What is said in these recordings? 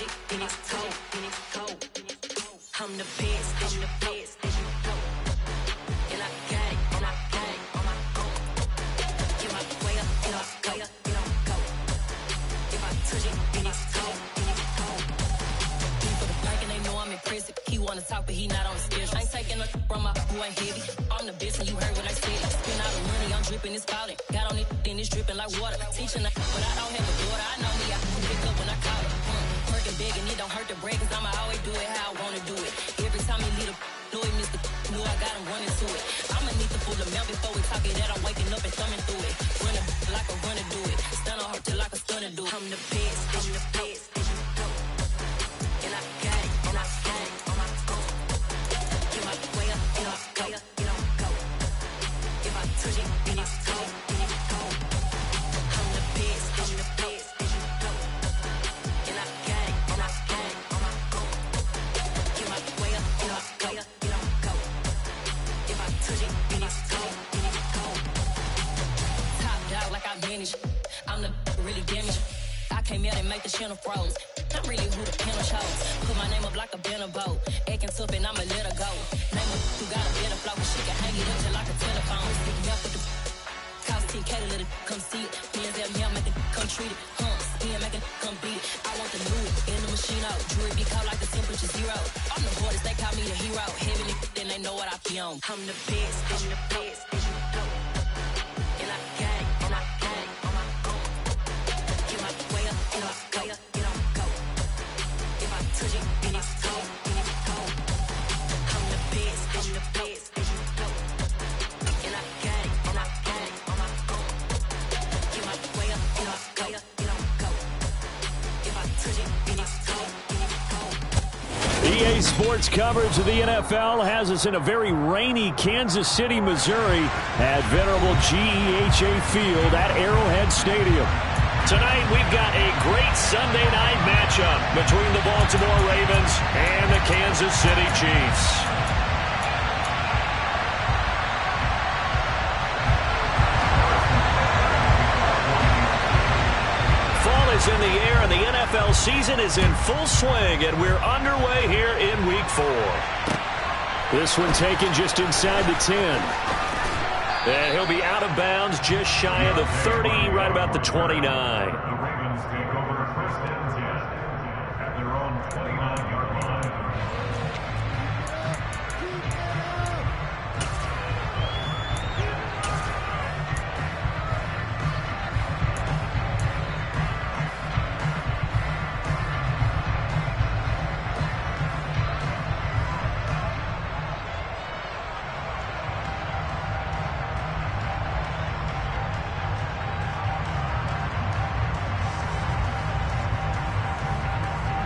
touch it, then it's cold, then it's cold. I'm the best, I'm the best, then you know. And I got it, and I got it on my own. Get my way up, get up, go, get on go. If I touch it, then it's cold, then it's cold. He for the park and they know I'm impressive. He wanna talk, but he not on the schedule. I ain't taking no from my who ain't heavy. I'm the best, and you heard what I said. Spend all the money, I'm dripping, it's falling. Got on it, then it's dripping like water. Teaching her, but I don't have a daughter. I know me, I can pick up when I call her. Working big and it don't hurt the break, cause I'ma always do it how I wanna do it. Every time he lead a know he missed the know I got him running to it. I'ma need the full amount before we talk it that I'm waking up and thumbing through it. Running like a runner do it. Stun on her till like a stunner do it. I'm the best, I'm the best, and you know. And I got it, and I got it on my own. Get my way up, get up, go, get on go. If I touch it, then it's cold, then it's cold. I'm the best, and you know. And I got it, and I got it on my own. Get my way up, get up, go, get on go. If I touch it, then it's cold, then it's cold. Top dog like I vanished. I'm the really damaged. I came out and make the channel froze. I'm really who the panel shows. Put my name up like a banner boat. Acting tough and I'ma let her go. Name her who got a better flow. She can hang it up till like a telephone. Stick me up with the cost 10K to let it come see it. Hands at me, I make it come treat it. Spin, make it come beat it. I want the new in the machine out. Jewelry be cold like the temperature zero. I'm the hardest, they call me the hero. Heavy then they know what I be on. I'm the best, I'm the best, and you know. And I got it, and I got it on my own. Get my way up, get up, go, get on go. If I touch it, then it's cold, then it's cold. I'm the best, and you know. And I got it, and I got it on my own. Get my way up, get up, go, get on go. If I touch it, then it's cold, then it's cold. EA Sports coverage of the NFL has us in a very rainy Kansas City, Missouri at venerable GEHA Field at Arrowhead Stadium. Tonight, we've got a great Sunday night matchup between the Baltimore Ravens and the Kansas City Chiefs. Fall is in the air, and the NFL season is in full swing, and we're underway here in Week 4. This one taken just inside the 10. And he'll be out of bounds just shy of the 30, right about the 29. The Ravens take over first and 10 at their own 29-yard line.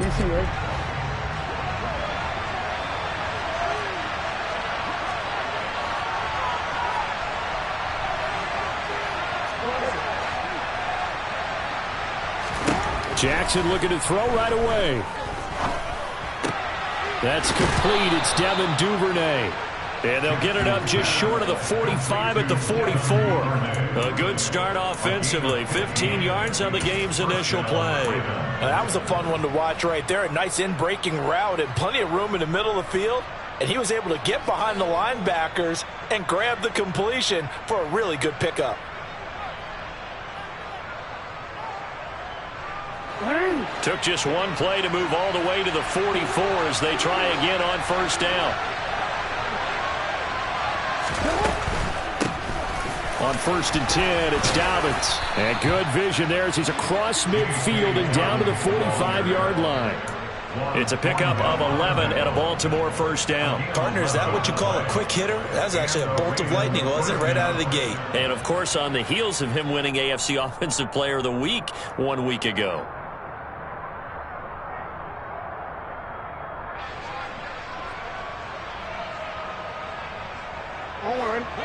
Yes, he is. Jackson looking to throw right away. That's complete. It's Devin Duvernay. And they'll get it up just short of the 45 at the 44. A good start offensively. 15 yards on the game's initial play. That was a fun one to watch right there. A nice in-breaking route and plenty of room in the middle of the field. And he was able to get behind the linebackers and grab the completion for a really good pickup. Took just one play to move all the way to the 44 as they try again on first down. On first and 10, it's Dobbins. And good vision there as he's across midfield and down to the 45-yard line. It's a pickup of 11 and a Baltimore first down. Partner, is that what you call a quick hitter? That was actually a bolt of lightning, wasn't it? Right out of the gate. And, of course, on the heels of him winning AFC Offensive Player of the Week 1 week ago.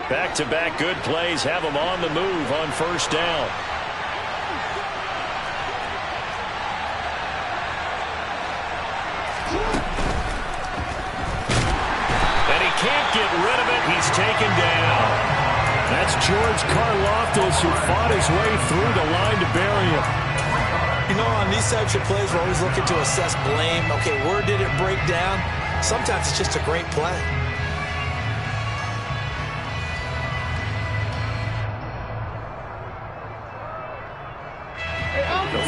Back-to-back good plays have him on the move on first down. And he can't get rid of it. He's taken down. That's George Karlaftis, who fought his way through the line to bury him. You know, on in these types of plays, we're always looking to assess blame. Okay, where did it break down? Sometimes it's just a great play.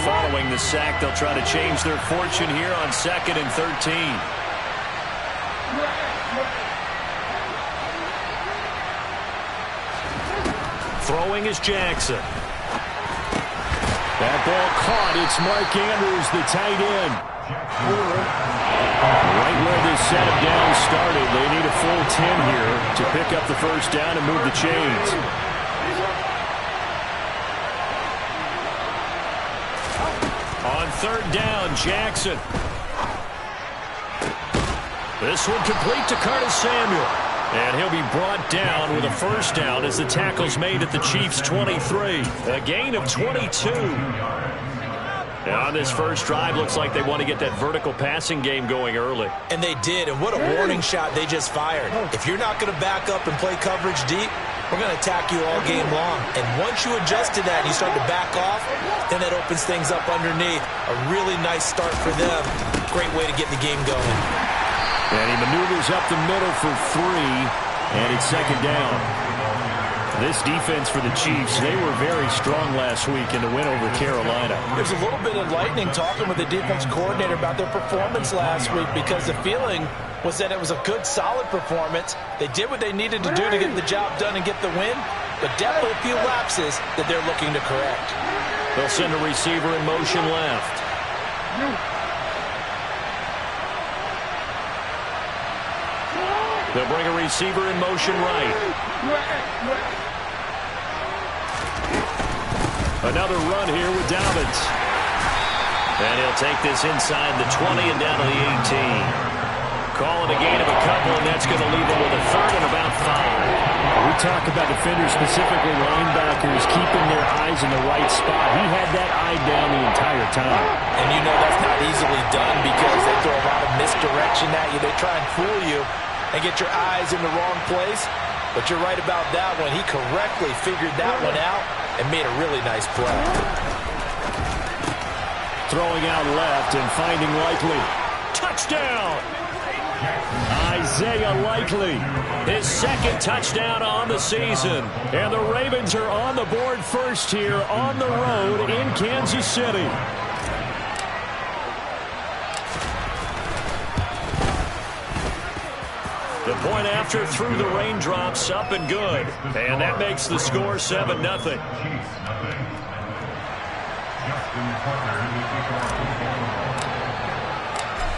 Following the sack, they'll try to change their fortune here on 2nd and 13. Throwing is Jackson. That ball caught. It's Mark Andrews, the tight end. Right where this setup down started, they need a full 10 here to pick up the first down and move the chains. On 3rd down, Jackson. This one complete to Curtis Samuel. And he'll be brought down with a first down as the tackle's made at the Chiefs' 23. A gain of 22. And on this first drive, looks like they want to get that vertical passing game going early. And they did, and what a warning shot they just fired. If you're not going to back up and play coverage deep, we're going to attack you all game long. And once you adjust to that and you start to back off, then that opens things up underneath. A really nice start for them. Great way to get the game going. And he maneuvers up the middle for 3, and it's 2nd down. This defense for the Chiefs, they were very strong last week in the win over Carolina. There's a little bit of lightning talking with the defense coordinator about their performance last week because the feeling was that it was a good, solid performance. They did what they needed to do to get the job done and get the win, but definitely a few lapses that they're looking to correct. They'll send a receiver in motion left. They'll bring a receiver in motion right. Another run here with Dobbins. And he'll take this inside the 20 and down to the 18. Call it a gain of a couple, and that's going to leave him with a 3rd and about 5. We talk about defenders, specifically linebackers, keeping their eyes in the right spot. He had that eye down the entire time. And you know that's not easily done because they throw a lot of misdirection at you. They try and fool you and get your eyes in the wrong place. But you're right about that one. He correctly figured that one out and made a really nice play. Throwing out left and finding Likely. Touchdown! Isaiah Likely, his 2nd touchdown on the season. And the Ravens are on the board first here on the road in Kansas City. The point after through the raindrops, up and good. And that makes the score 7-0.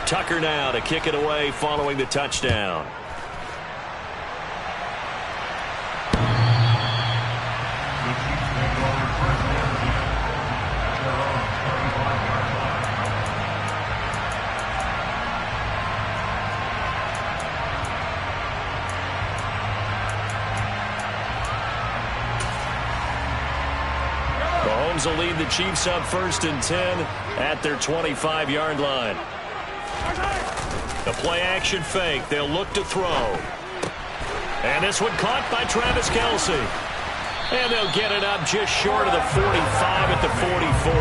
Tucker now to kick it away following the touchdown. Mahomes will lead the Chiefs up 1st and 10 at their 25-yard line. The play-action fake. They'll look to throw. And this one caught by Travis Kelce. And they'll get it up just short of the 45 at the 44.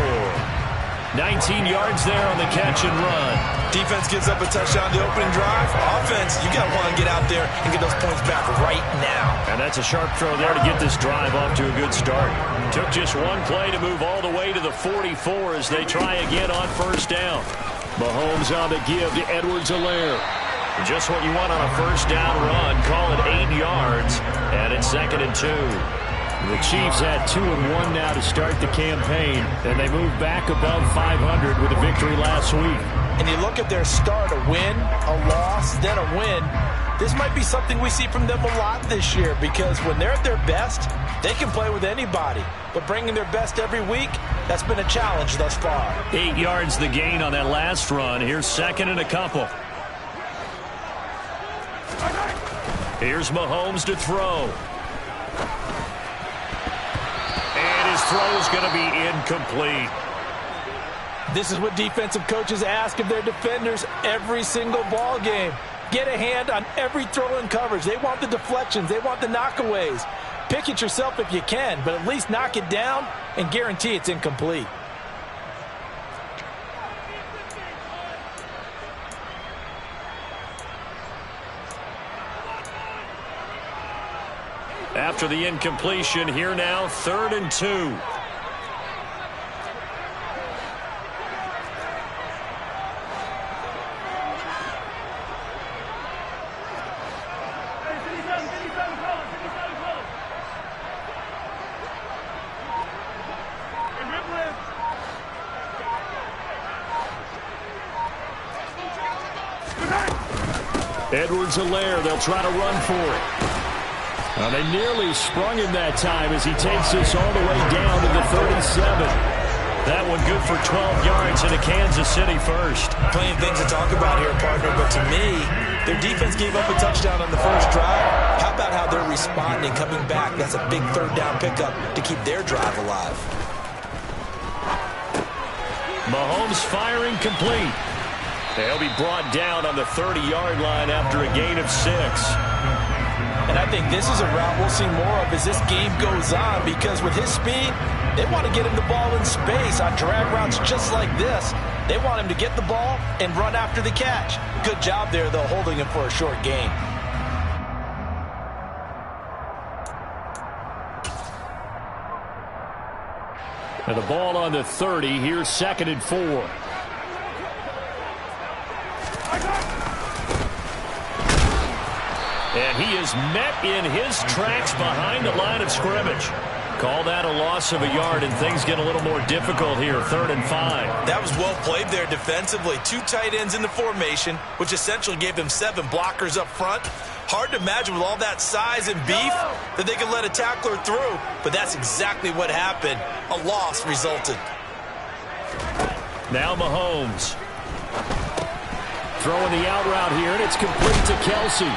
19 yards there on the catch and run. Defense gives up a touchdown the opening drive. Offense, you got to want to get out there and get those points back right now. And that's a sharp throw there to get this drive off to a good start. Took just one play to move all the way to the 44 as they try again on 1st down. Mahomes on the give to Edwards-Helaire. Just what you want on a 1st down run. Call it 8 yards. And it's 2nd and 2. The Chiefs had 2-1 now to start the campaign. And they moved back above 500 with a victory last week. And you look at their start, a win, a loss, then a win. This might be something we see from them a lot this year because when they're at their best, they can play with anybody. But bringing their best every week, that's been a challenge thus far. 8 yards the gain on that last run. Here's 2nd and a couple. Here's Mahomes to throw. And his throw is going to be incomplete. This is what defensive coaches ask of their defenders every single ball game. Get a hand on every throw in coverage. They want the deflections. They want the knockaways. Pick it yourself if you can, but at least knock it down and guarantee it's incomplete. after the incompletion. Here now, 3rd and 2. Edwards-Helaire, they'll try to run for it. They nearly sprung him that time as he takes this all the way down to the 37. That one good for 12 yards into Kansas City first. Plenty of things to talk about here, partner, but to me, their defense gave up a touchdown on the first drive. How about how they're responding, coming back? That's a big 3rd down pickup to keep their drive alive. Mahomes firing complete. He'll be brought down on the 30-yard line after a gain of 6. And I think this is a route we'll see more of as this game goes on, because with his speed, they want to get him the ball in space on drag routes just like this. They want him to get the ball and run after the catch. Good job there, though, holding him for a short gain. And the ball on the 30. Here's 2nd and 4. And he is met in his tracks behind the line of scrimmage. Call that a loss of a yard, and things get a little more difficult here. 3rd and 5. That was well played there defensively. 2 tight ends in the formation, which essentially gave them 7 blockers up front. Hard to imagine with all that size and beef that they could let a tackler through, but that's exactly what happened. A loss resulted. Now Mahomes. Throwing the out route here, and it's complete to Kelsey.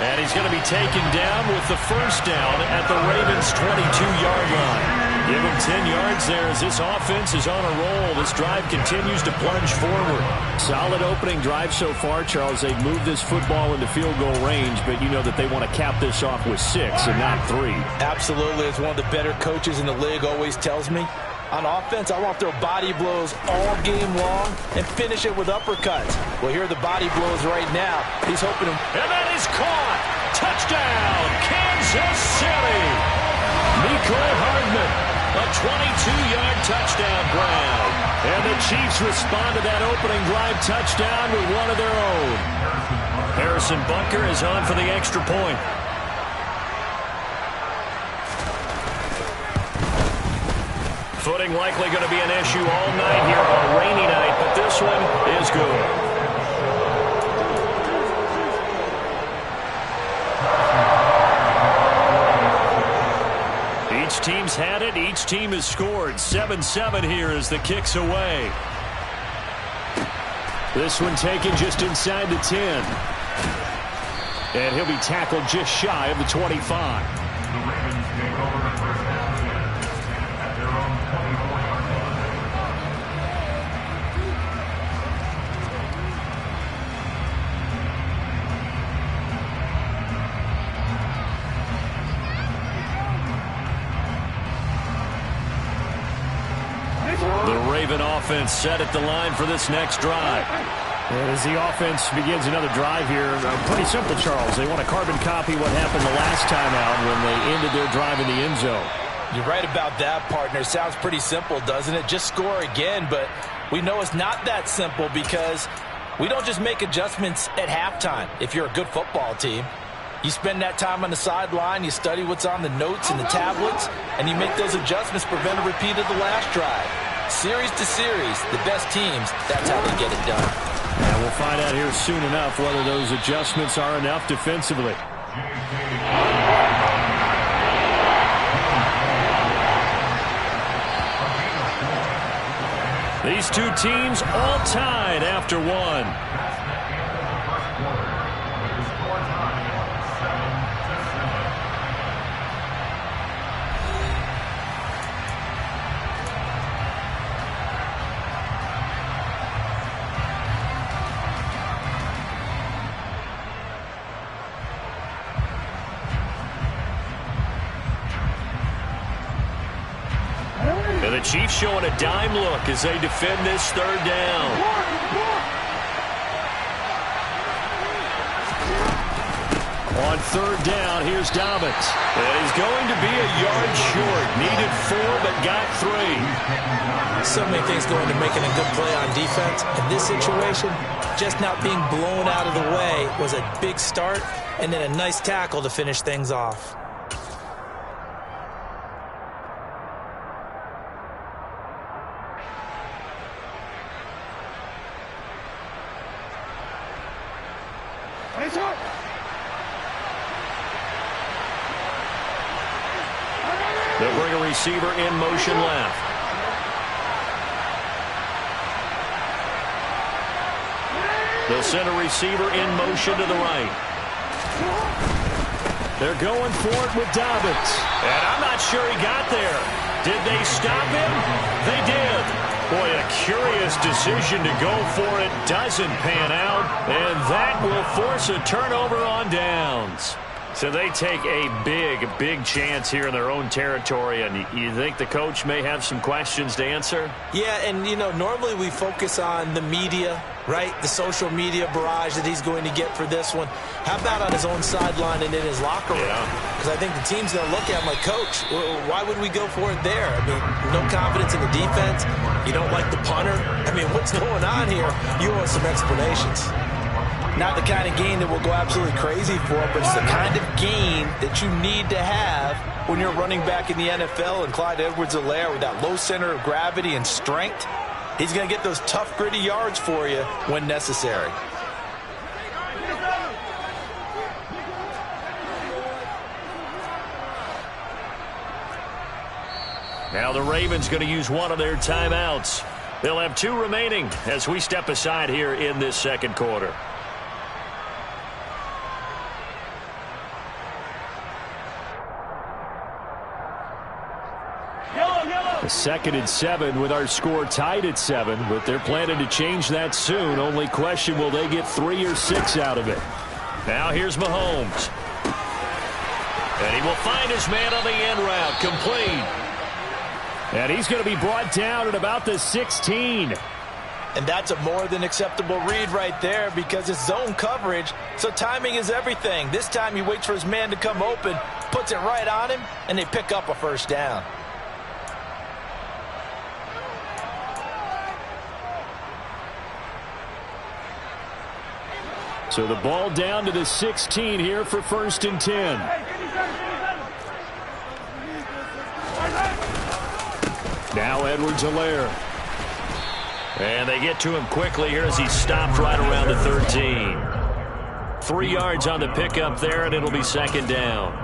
And he's going to be taken down with the first down at the Ravens' 22-yard line. Give him 10 yards there as this offense is on a roll. This drive continues to plunge forward. Solid opening drive so far, Charles. They've moved this football into field goal range, but you know that they want to cap this off with 6 and not 3. Absolutely. As one of the better coaches in the league always tells me, on offense, I want to throw body blows all game long and finish it with uppercuts. Well, here are the body blows right now. He's hoping to... And that is caught! Touchdown, Kansas City! Mecole Hardman, a 22-yard touchdown grab. And the Chiefs respond to that opening drive touchdown with one of their own. Harrison Butker is on for the extra point. Footing likely going to be an issue all night here on a rainy night, but this one is good. Each team's had it. Each team has scored. 7-7 here as the kick's away. This one taken just inside the 10. And he'll be tackled just shy of the 25. The Ravens take over the first down at their own 24-yard line. The Raven offense set at the line for this next drive. As the offense begins another drive here, pretty simple, Charles. They want to carbon copy what happened the last time out when they ended their drive in the end zone. You're right about that, partner. Sounds pretty simple, doesn't it? Just score again, but we know it's not that simple because we don't just make adjustments at halftime if you're a good football team. You spend that time on the sideline, you study what's on the notes and the tablets, and you make those adjustments to prevent a repeat of the last drive. Series to series, the best teams, that's how they get it done. And we'll find out here soon enough whether those adjustments are enough defensively. These two teams all tied after one. And the Chiefs showing a dime look as they defend this third down. On third down, here's Dobbins. And he's going to be a yard short. Needed 4, but got 3. So many things go into making a good play on defense. In this situation, just not being blown out of the way was a big start, and then a nice tackle to finish things off. They'll bring a receiver in motion left. They'll send a receiver in motion to the right. They're going for it with Dobbins. And I'm not sure he got there. Did they stop him? They did. Boy, a curious decision to go for it. Doesn't pan out. And that will force a turnover on downs. So they take a big chance here in their own territory, and you think the coach may have some questions to answer? Yeah, and, you know, normally we focus on the media, right? The social media barrage that he's going to get for this one. How about on his own sideline and in his locker room? Because I think the team's going to look at him like, Coach, why would we go for it there? I mean, no confidence in the defense. You don't like the punter. I mean, what's going on here? You owe us some explanations. Not the kind of game that will go absolutely crazy for, but it's the kind of game that you need to have when you're running back in the NFL. And Clyde Edwards-Helaire, with that low center of gravity and strength, he's going to get those tough, gritty yards for you when necessary. Now the Ravens going to use one of their timeouts. They'll have 2 remaining as we step aside here in this second quarter. A 2nd and 7 with our score tied at 7, but they're planning to change that soon. Only question, will they get 3 or 6 out of it? Now here's Mahomes. And he will find his man on the end route, complete. And he's going to be brought down at about the 16. And that's a more than acceptable read right there because it's zone coverage, so timing is everything. This time he waits for his man to come open, puts it right on him, and they pick up a first down. So the ball down to the 16 here for 1st and 10. Now Edwards-Helaire. And they get to him quickly here as he stopped right around the 13. 3 yards on the pickup there, and it'll be 2nd down.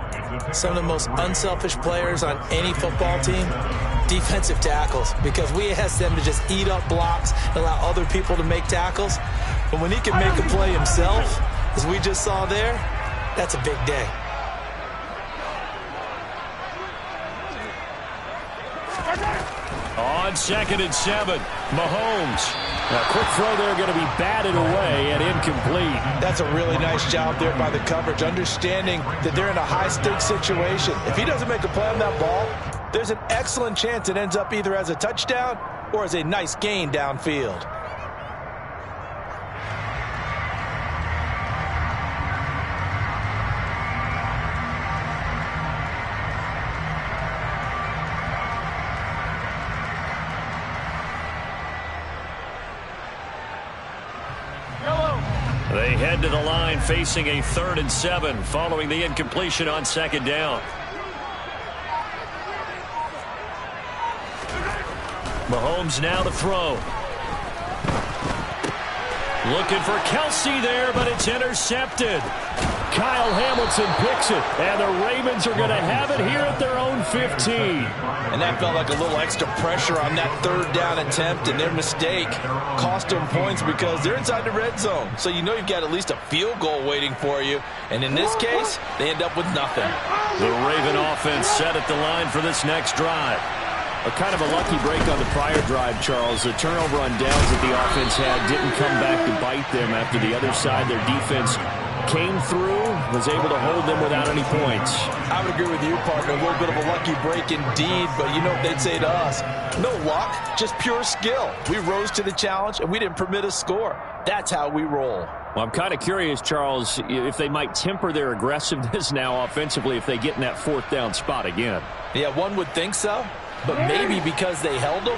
Some of the most unselfish players on any football team, defensive tackles, because we ask them to just eat up blocks and allow other people to make tackles. But when he can make a play himself, as we just saw there, that's a big day. On 2nd and 7, Mahomes. A quick throw there, going to be batted away and incomplete. That's a really nice job there by the coverage, understanding that they're in a high-stakes situation. If he doesn't make a play on that ball, there's an excellent chance it ends up either as a touchdown or as a nice gain downfield. They head to the line facing a 3rd and 7 following the incompletion on 2nd down. Mahomes now to throw. Looking for Kelsey there, but it's intercepted. Kyle Hamilton picks it, and the Ravens are going to have it here at their own 15. And that felt like a little extra pressure on that 3rd down attempt, and their mistake cost them points because they're inside the red zone. So you know you've got at least a field goal waiting for you. And in this case, they end up with nothing. The Raven offense set at the line for this next drive. A kind of a lucky break on the prior drive, Charles. The turnover on downs that the offense had didn't come back to bite them after the other side. Their defense came through, was able to hold them without any points. I would agree with you, partner. A little bit of a lucky break indeed, but you know what they'd say to us? No luck, just pure skill. We rose to the challenge, and we didn't permit a score. That's how we roll. Well, I'm kind of curious, Charles, if they might temper their aggressiveness now offensively if they get in that fourth down spot again. Yeah, one would think so, but maybe because they held them,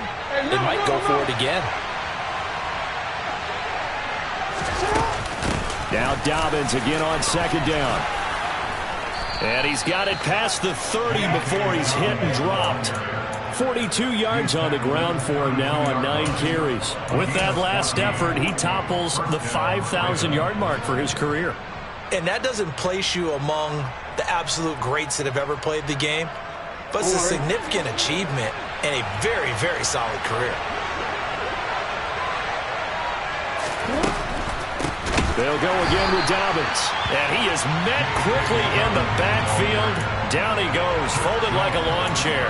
they might go for it again. Now Dobbins again on second down. And he's got it past the 30 before he's hit and dropped. 42 yards on the ground for him now on 9 carries. With that last effort, he topples the 5,000-yard mark for his career. And that doesn't place you among the absolute greats that have ever played the game, but it's a significant achievement and a very, very solid career. They'll go again with Dobbins. And he is met quickly in the backfield. Down he goes, folded like a lawn chair.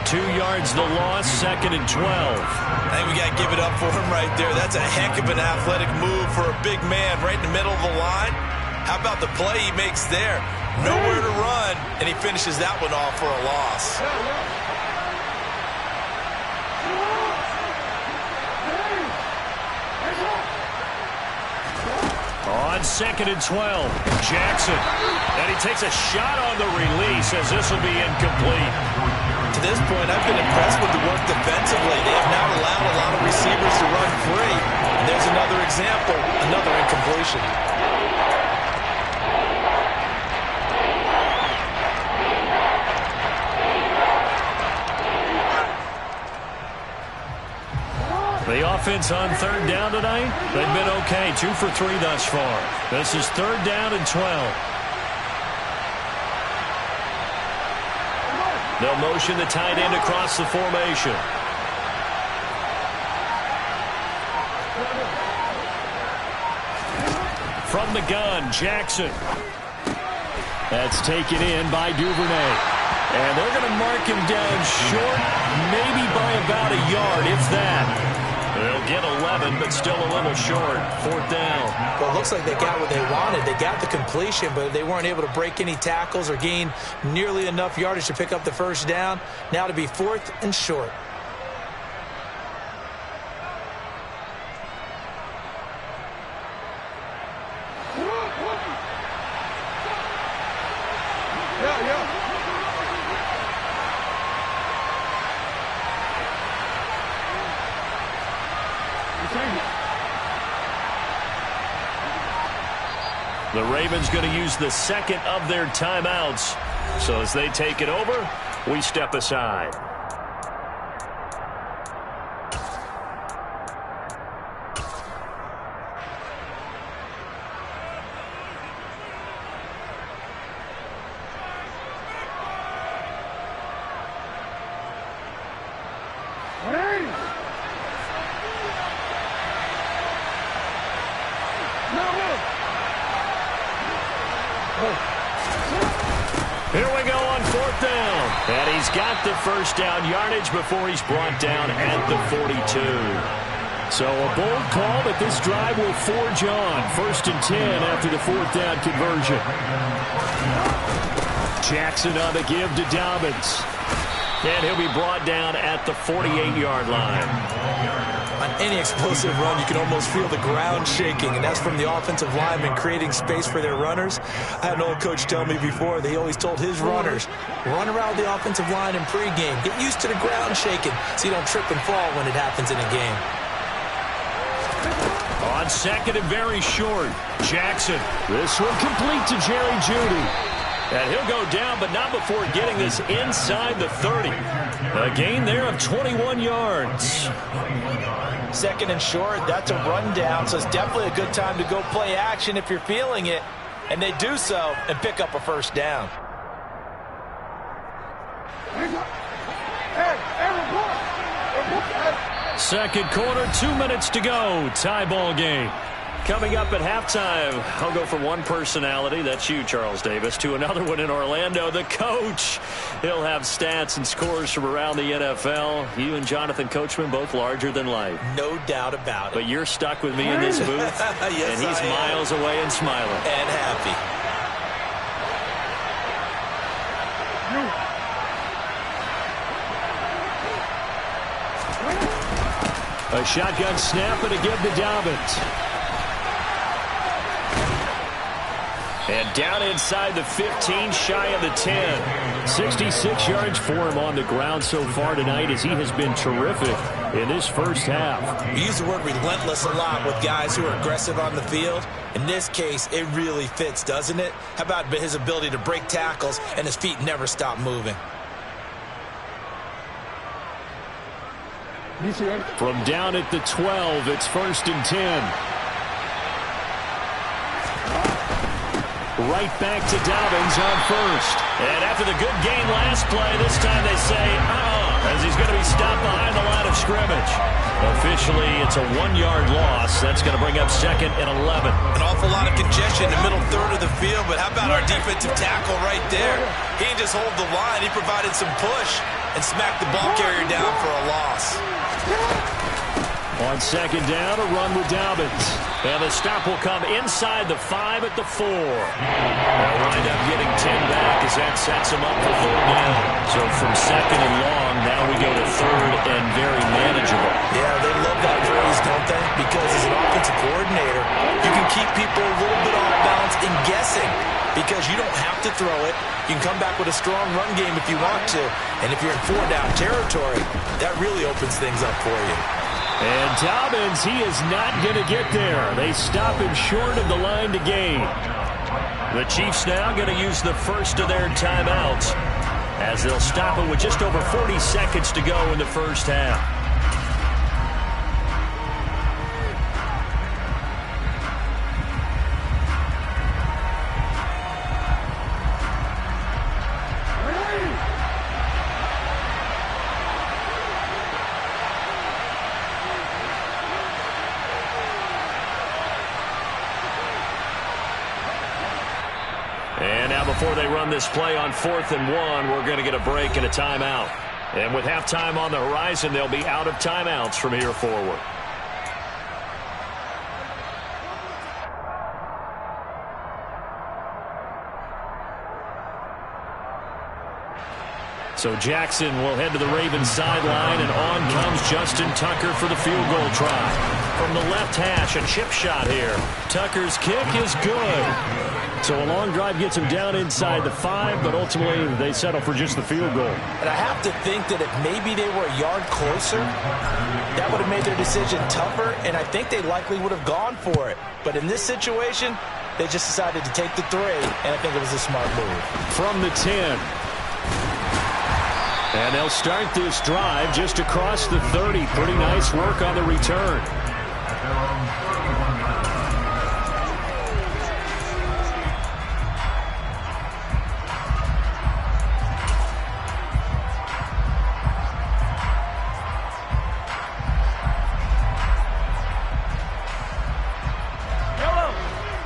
2 yards the loss, 2nd and 12. I think we got to give it up for him right there. That's a heck of an athletic move for a big man right in the middle of the line. How about the play he makes there? Nowhere to run, and he finishes that one off for a loss. On 2nd and 12, Jackson. And he takes a shot on the release as this will be incomplete. To this point, I've been impressed with the work defensively. They have not allowed a lot of receivers to run free. And there's another example, another incompletion. The offense on 3rd down tonight, they've been okay. 2 for 3 thus far. This is 3rd down and 12. They'll motion the tight end across the formation. From the gun, Jackson. That's taken in by Duvernay. And they're going to mark him down short, maybe by about a yard, if that. They'll get 11, but still a little short. 4th down. Well, it looks like they got what they wanted. They got the completion, but they weren't able to break any tackles or gain nearly enough yardage to pick up the 1st down. Now to be 4th and short. The Ravens going to use the 2nd of their timeouts. So as they take it over, we step aside. Here we go on 4th down. And he's got the 1st down yardage before he's brought down at the 42. So a bold call that this drive will forge on. 1st and 10 after the 4th down conversion. Jackson on the give to Dobbins. And he'll be brought down at the 48-yard line. On any explosive run, you can almost feel the ground shaking, and that's from the offensive linemen creating space for their runners. I had an old coach tell me before that he always told his runners, run around the offensive line in pregame. Get used to the ground shaking so you don't trip and fall when it happens in a game. On 2nd and very short, Jackson. This one complete to Jerry Jeudy. And he'll go down, but not before getting this inside the 30. A gain there of 21 yards. 2nd and short, that's a rundown, so it's definitely a good time to go play action if you're feeling it. And they do so and pick up a 1st down. Second quarter, 2 minutes to go. Tie ball game. Coming up at halftime, I'll go from one personality, that's you, Charles Davis, to another one in Orlando, the coach. He'll have stats and scores from around the NFL. You and Jonathan Coachman, both larger than life. No doubt about it. But you're stuck with me in this booth, yes, and he's miles away and smiling. And happy. A shotgun snap and a give to Dobbins. And down inside the 15, shy of the 10. 66 yards for him on the ground so far tonight as he has been terrific in this first half. We use the word relentless a lot with guys who are aggressive on the field. In this case, it really fits, doesn't it? How about his ability to break tackles and his feet never stop moving? From down at the 12, it's 1st and 10. Right back to Dobbins on first. And after the good gain last play, this time they say, as he's going to be stopped behind the line of scrimmage. Officially, it's a 1-yard loss. That's going to bring up 2nd and 11. An awful lot of congestion in the middle third of the field, but how about our defensive tackle right there? He didn't just hold the line. He provided some push and smacked the ball carrier down for a loss. On 2nd down, a run with Dobbins. And the stop will come inside the 5 at the 4. They'll wind up getting 10 back as that sets them up for 3rd down. So from 2nd and long, now we go to 3rd and very manageable. Yeah, they love that phrase, don't they? Because as an offensive coordinator, you can keep people a little bit off balance and guessing because you don't have to throw it. You can come back with a strong run game if you want to. And if you're in 4-down territory, that really opens things up for you. And Dobbins, he is not going to get there. They stop him short of the line to gain. The Chiefs now going to use the first of their timeouts as they'll stop it with just over 40 seconds to go in the first half. And now before they run this play on 4th and 1, we're going to get a break and a timeout. And with halftime on the horizon, they'll be out of timeouts from here forward. So Jackson will head to the Ravens sideline, and on comes Justin Tucker for the field goal try. From the left hash, a chip shot here. Tucker's kick is good. So a long drive gets him down inside the 5, but ultimately they settle for just the field goal. And I have to think that if maybe they were a yard closer, that would have made their decision tougher, and I think they likely would have gone for it. But in this situation, they just decided to take the 3, and I think it was a smart move. From the 10. And they'll start this drive just across the 30. Pretty nice work on the return.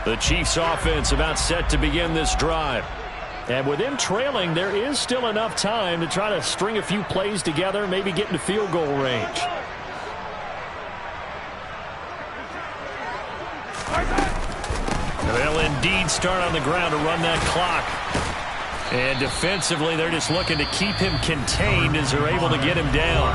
The Chiefs offense about set to begin this drive. And with them trailing, there is still enough time to try to string a few plays together, maybe get into field goal range. They'll indeed start on the ground to run that clock. And defensively, they're just looking to keep him contained as they're able to get him down.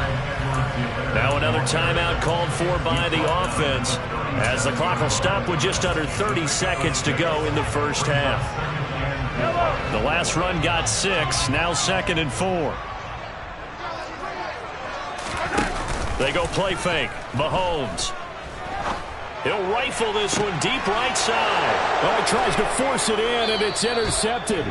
Now another timeout called for by the offense as the clock will stop with just under 30 seconds to go in the first half. The last run got 6, now 2nd and 4. They go play fake. Mahomes. He'll rifle this one deep right side. Oh, he tries to force it in, and it's intercepted.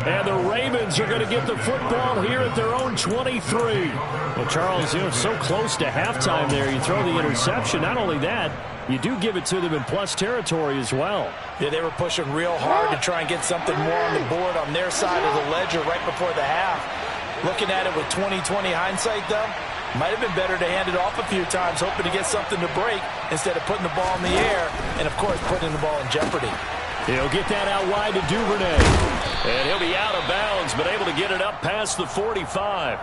And the Ravens are going to get the football here at their own 23. Well, Charles, so close to halftime there. You throw the interception. Not only that, you do give it to them in plus territory as well. Yeah, they were pushing real hard to try and get something more on the board on their side of the ledger right before the half. Looking at it with 20/20 hindsight, though, might have been better to hand it off a few times, hoping to get something to break instead of putting the ball in the air and, of course, putting the ball in jeopardy. He'll get that out wide to Duvernay. And he'll be out of bounds, but able to get it up past the 45.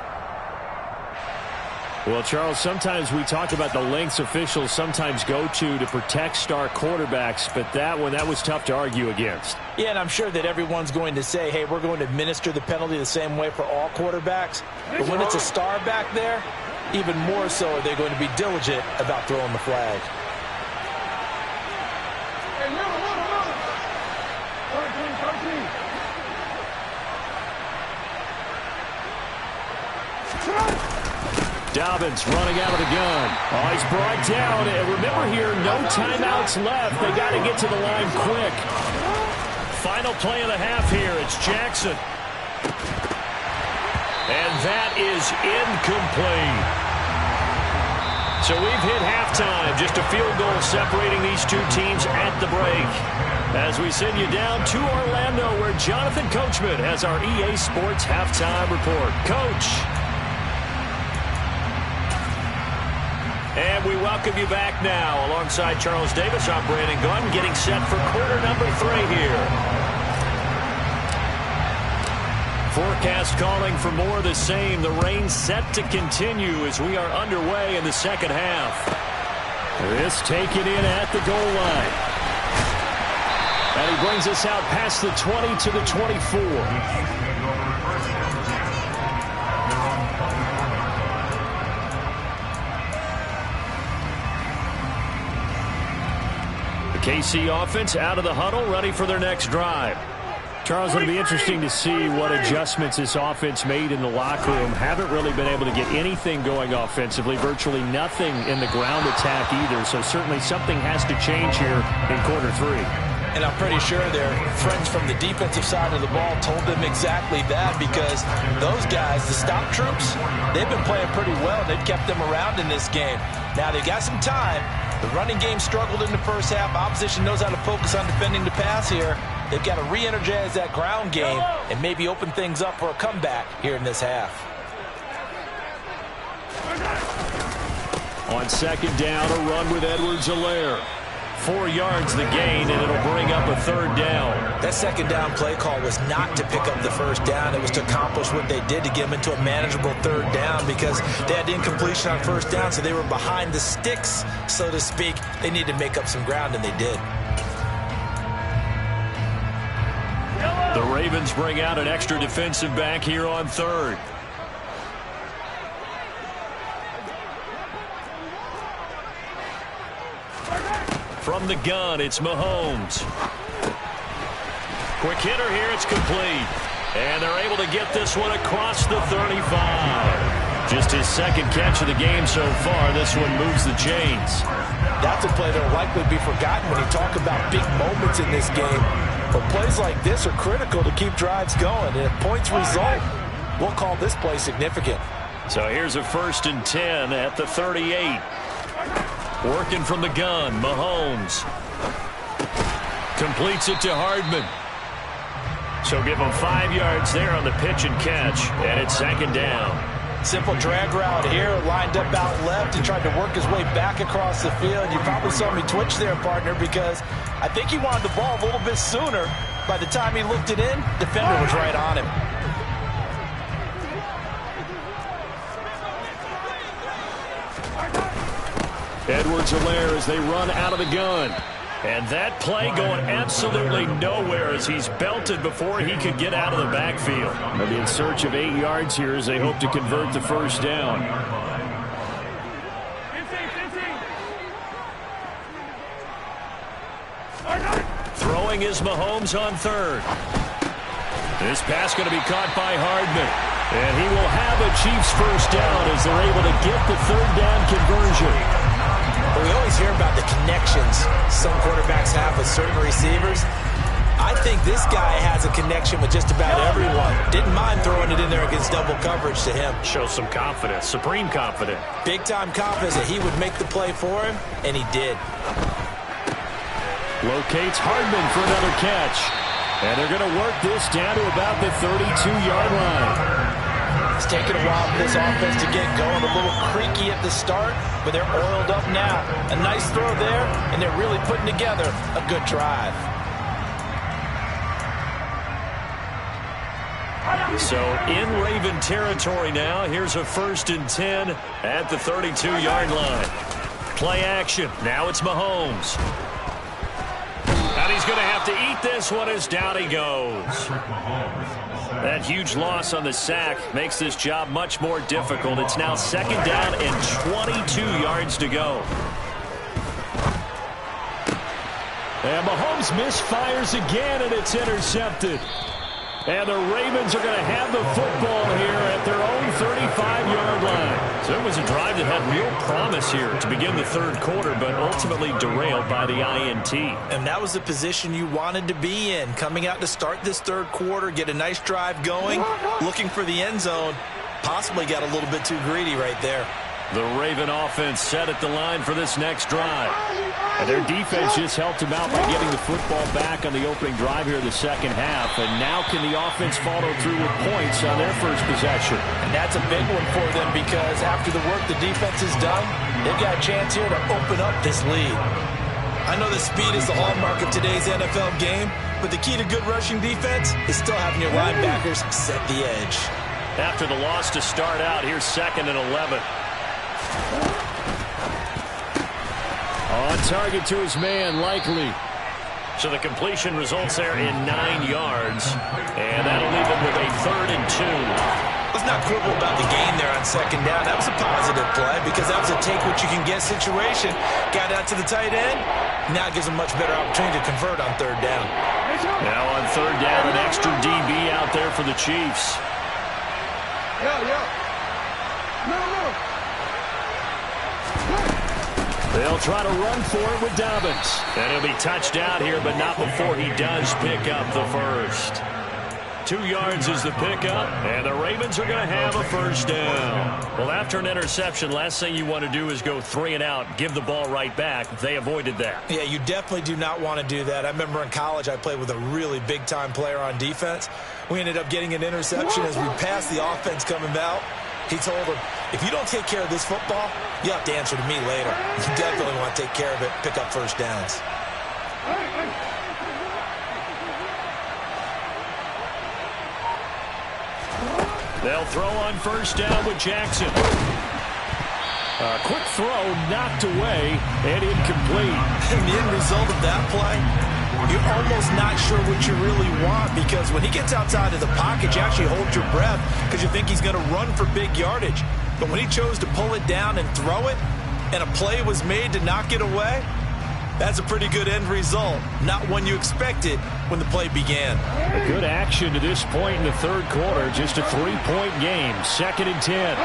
Well, Charles, sometimes we talk about the lengths officials sometimes go to protect star quarterbacks, but that was tough to argue against. Yeah, and I'm sure that everyone's going to say, hey, we're going to administer the penalty the same way for all quarterbacks. But when it's a star back there, even more so are they going to be diligent about throwing the flag. Dobbins running out of the gun. Oh, he's brought down. And remember here, no timeouts left. They got to get to the line quick. Final play of the half here. It's Jackson. And that is incomplete. So we've hit halftime. Just a field goal separating these two teams at the break. As we send you down to Orlando, where Jonathan Coachman has our EA Sports halftime report. Coach. And we welcome you back now. Alongside Charles Davis, I'm Brandon Gunn, getting set for quarter number 3 here. Forecast calling for more of the same. The rain set to continue as we are underway in the second half. This taken in at the goal line. And he brings us out past the 20 to the 24. KC offense out of the huddle, ready for their next drive. Charles, it'll be interesting to see what adjustments this offense made in the locker room. Haven't really been able to get anything going offensively, virtually nothing in the ground attack either. So certainly something has to change here in quarter 3. And I'm pretty sure their friends from the defensive side of the ball told them exactly that, because those guys, the stop troops, they've been playing pretty well. They've kept them around in this game. Now they've got some time. The running game struggled in the first half. Opposition knows how to focus on defending the pass here. They've got to re-energize that ground game and maybe open things up for a comeback here in this half. On second down, a run with Edwards-Helaire. 4 yards the gain, and it'll bring up a third down. That second down play call was not to pick up the first down. It was to accomplish what they did, to get them into a manageable third down, because they had incompletion on first down, so they were behind the sticks, so to speak. They needed to make up some ground, and they did. The Ravens bring out an extra defensive back here on third. From the gun, it's Mahomes. Quick hitter here, it's complete. And they're able to get this one across the 35. Just his second catch of the game so far. This one moves the chains. That's a play that will likely be forgotten when you talk about big moments in this game. But plays like this are critical to keep drives going. And if points result, we'll call this play significant. So here's a 1st and 10 at the 38. Working from the gun, Mahomes. Completes it to Hardman. So give him 5 yards there on the pitch and catch. And it's second down. Simple drag route here, lined up out left and tried to work his way back across the field. You probably saw me twitch there, partner, because I think he wanted the ball a little bit sooner. By the time he looked it in, defender was right on him. Edwards-Helaire as they run out of the gun. And that play going absolutely nowhere as he's belted before he could get out of the backfield. They'll be in search of 8 yards here as they hope to convert the first down. Throwing is Mahomes on third. This pass going to be caught by Hardman. And he will have a Chiefs first down as they're able to get the third down conversion. Well, we always hear about the connections some quarterbacks have with certain receivers. I think this guy has a connection with just about everyone. Didn't mind throwing it in there against double coverage to him. Shows some confidence, supreme confidence. Big-time confidence that he would make the play for him, and he did. Locates Hardman for another catch. And they're going to work this down to about the 32-yard line. It's taken a while for this offense to get going. A little creaky at the start, but they're oiled up now. A nice throw there, and they're really putting together a good drive. So in Raven territory now, here's a 1st and 10 at the 32-yard line. Play action. Now it's Mahomes. And he's going to have to eat this one as down he goes. That huge loss on the sack makes this job much more difficult. It's now second down and 22 yards to go. And Mahomes misfires again, and it's intercepted. And the Ravens are going to have the football here at their own 35-yard line. So it was a drive that had real promise here to begin the third quarter, but ultimately derailed by the INT. And that was the position you wanted to be in, coming out to start this third quarter, get a nice drive going, looking for the end zone. Possibly got a little bit too greedy right there. The Raven offense set at the line for this next drive. And their defense just helped them out by getting the football back on the opening drive here in the second half. And now can the offense follow through with points on their first possession? And that's a big one for them because after the work the defense has done, they've got a chance here to open up this lead. I know that speed is the hallmark of today's NFL game, but the key to good rushing defense is still having your linebackers set the edge. After the loss to start out, here's 2nd and 11. On target to his man, Likely. So the completion results there in 9 yards. And that'll leave him with a 3rd and 2. Let's not quibble about the gain there on 2nd down. That was a positive play because that was a take-what-you-can-get situation. Got out to the tight end. Now it gives him much better opportunity to convert on 3rd down. Now on 3rd down, an extra DB out there for the Chiefs. They'll try to run for it with Dobbins. And he'll be touched out here, but not before he does pick up the first. 2 yards is the pickup, and the Ravens are going to have a first down. Well, after an interception, last thing you want to do is go 3 and out, give the ball right back. They avoided that. Yeah, you definitely do not want to do that. I remember in college I played with a really big-time player on defense. We ended up getting an interception as we passed the offense coming out. He told him, if you don't take care of this football, you have to answer to me later. You definitely want to take care of it, pick up first downs. They'll throw on first down with Jackson. A quick throw knocked away and incomplete. And the end result of that play, you're almost not sure what you really want because when he gets outside of the pocket, you actually hold your breath because you think he's going to run for big yardage. But when he chose to pull it down and throw it, and a play was made to knock it away, that's a pretty good end result. Not one you expected when the play began. A good action to this point in the third quarter. Just a 3-point game. 2nd and 10.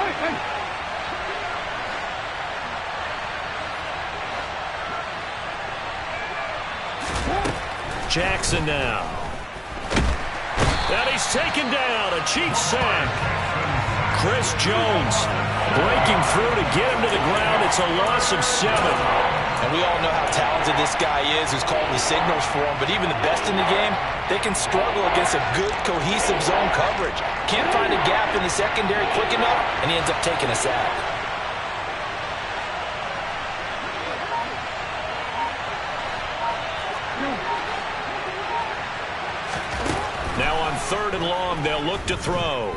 Jackson now. And he's taken down. A Chiefs sack. Chris Jones breaking through to get him to the ground. It's a loss of 7. And we all know how talented this guy is who's calling the signals for him. But even the best in the game, they can struggle against a good, cohesive zone coverage. Can't find a gap in the secondary quick enough, and he ends up taking a sack. Now on 3rd and long, they'll look to throw.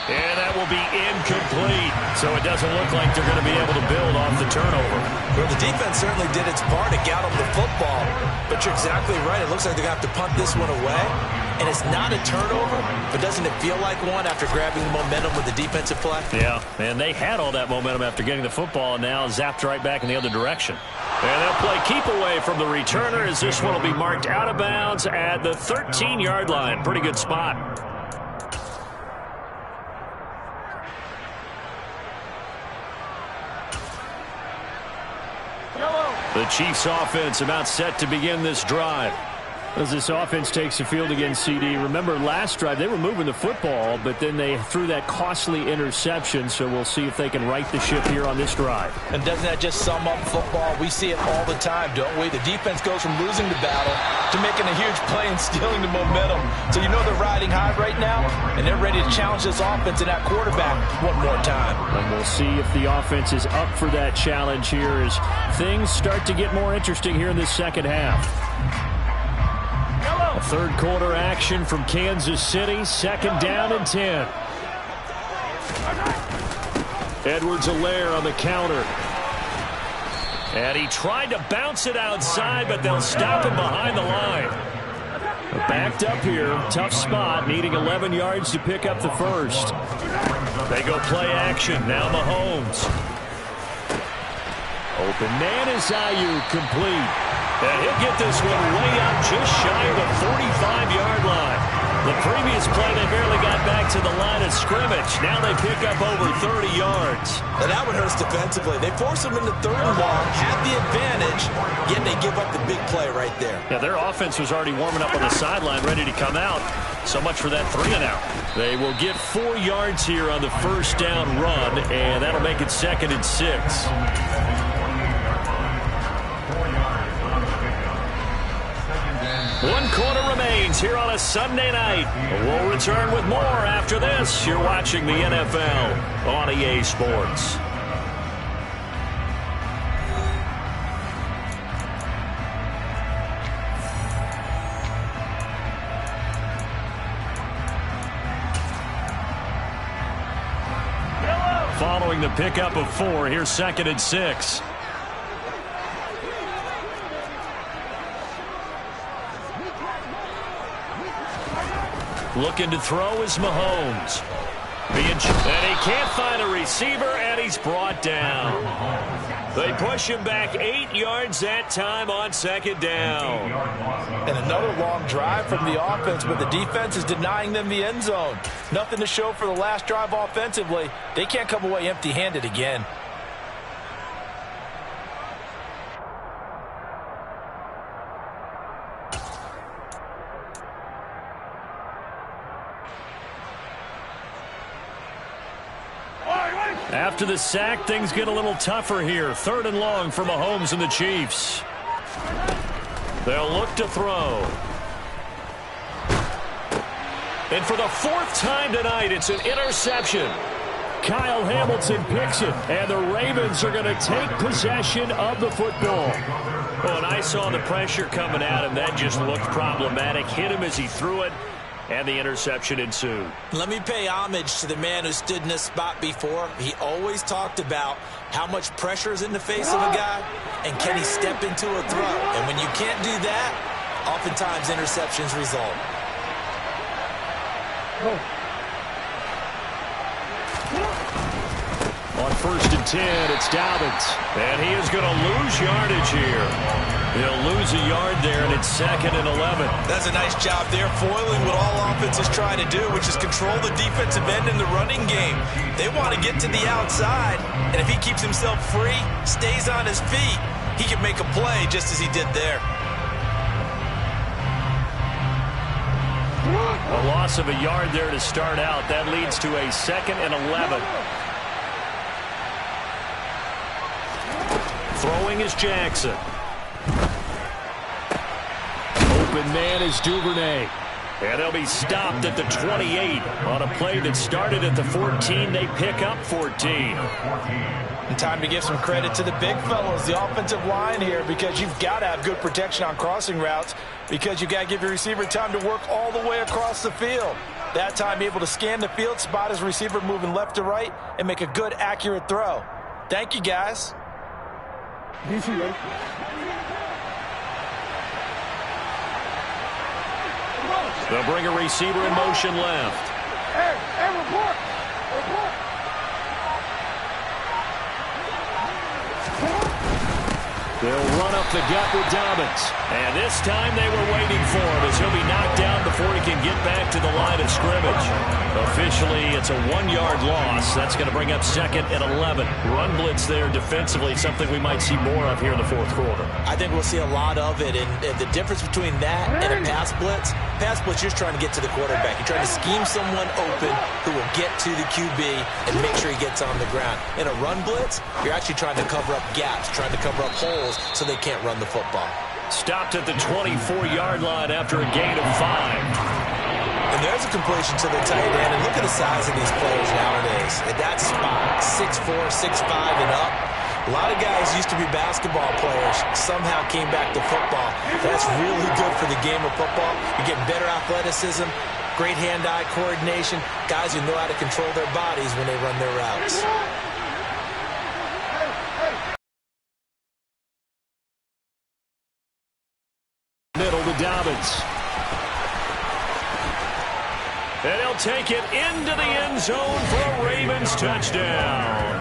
And that will be incomplete. So it doesn't look like they're going to be able to build off the turnover. Well, the defense certainly did its part to get them the football. But you're exactly right. It looks like they're going to have to punt this one away. And it's not a turnover, but doesn't it feel like one after grabbing the momentum with the defensive play? Yeah, and they had all that momentum after getting the football and now zapped right back in the other direction. And they'll play keep away from the returner as this one will be marked out of bounds at the 13-yard line. Pretty good spot. The Chiefs offense about set to begin this drive. As this offense takes the field against CD, remember last drive they were moving the football, but then they threw that costly interception, so we'll see if they can right the ship here on this drive. And doesn't that just sum up football? We see it all the time, don't we? The defense goes from losing the battle to making a huge play and stealing the momentum. So you know they're riding high right now, and they're ready to challenge this offense and that quarterback one more time. And we'll see if the offense is up for that challenge here as things start to get more interesting here in this second half. A third quarter action from Kansas City. 2nd down and 10. Edwards-Helaire on the counter. And he tried to bounce it outside, but they'll stop him behind the line. Backed up here. Tough spot. Needing 11 yards to pick up the first. They go play action. Now Mahomes. Open man is Ayuk, complete. And he'll get this one way up just shy of the 45-yard line. The previous play, they barely got back to the line of scrimmage. Now they pick up over 30 yards. And that one hurts defensively. They force them into 3rd and long, had the advantage, yet they give up the big play right there. Yeah, their offense was already warming up on the sideline, ready to come out. So much for that 3-and-out. They will get 4 yards here on the first down run, and that'll make it 2nd and 6. 1 quarter remains here on a Sunday night. We'll return with more after this. You're watching the NFL on EA Sports. Following the pickup of 4, here's 2nd and 6. Looking to throw is Mahomes. And he can't find a receiver, and he's brought down. They push him back 8 yards that time on 2nd down. And another long drive from the offense, but the defense is denying them the end zone. Nothing to show for the last drive offensively. They can't come away empty-handed again. After the sack, things get a little tougher here. 3rd and long for Mahomes and the Chiefs. They'll look to throw. And for the 4th time tonight, it's an interception. Kyle Hamilton picks it, and the Ravens are going to take possession of the football. Oh, and I saw the pressure coming at him. That just looked problematic. Hit him as he threw it, and the interception ensued. Let me pay homage to the man who stood in this spot before. He always talked about how much pressure is in the face of a guy, and can he step into a throw. And when you can't do that, oftentimes interceptions result. On 1st and 10, it's Dobbins. And he is going to lose yardage here. He'll lose a yard there, and it's 2nd and 11. That's a nice job there, foiling what all offenses try to do, which is control the defensive end in the running game. They want to get to the outside, and if he keeps himself free, stays on his feet, he can make a play just as he did there. A loss of a yard there to start out. That leads to a 2nd and 11. Throwing is Jackson. Open man is Duvernay. And they'll be stopped at the 28. On a play that started at the 14, they pick up 14. And time to give some credit to the big fellows, the offensive line here, because you've got to have good protection on crossing routes, because you've got to give your receiver time to work all the way across the field. That time able to scan the field, spot his receiver moving left to right, and make a good, accurate throw. Thank you, guys. They'll bring a receiver in motion left. Report. They'll run up the gut with Dobbins. And this time they were waiting for him as he'll be knocked down before he can get back to the line of scrimmage. Officially, it's a 1-yard loss. That's going to bring up 2nd and 11. Run blitz there defensively, something we might see more of here in the 4th quarter. I think we'll see a lot of it, and the difference between that and a pass blitz, you're just trying to get to the quarterback. You're trying to scheme someone open who will get to the QB and make sure he gets on the ground. In a run blitz, you're actually trying to cover up gaps, trying to cover up holes so they can't run the football. Stopped at the 24-yard line after a gain of 5. And there's a completion to the tight end. And look at the size of these players nowadays. At that spot, 6'4", 6'5", and up. A lot of guys used to be basketball players, somehow came back to football. That's really good for the game of football. You get better athleticism, great hand-eye coordination, guys who know how to control their bodies when they run their routes. Middle to Dobbins. And he'll take it into the end zone for a Ravens touchdown.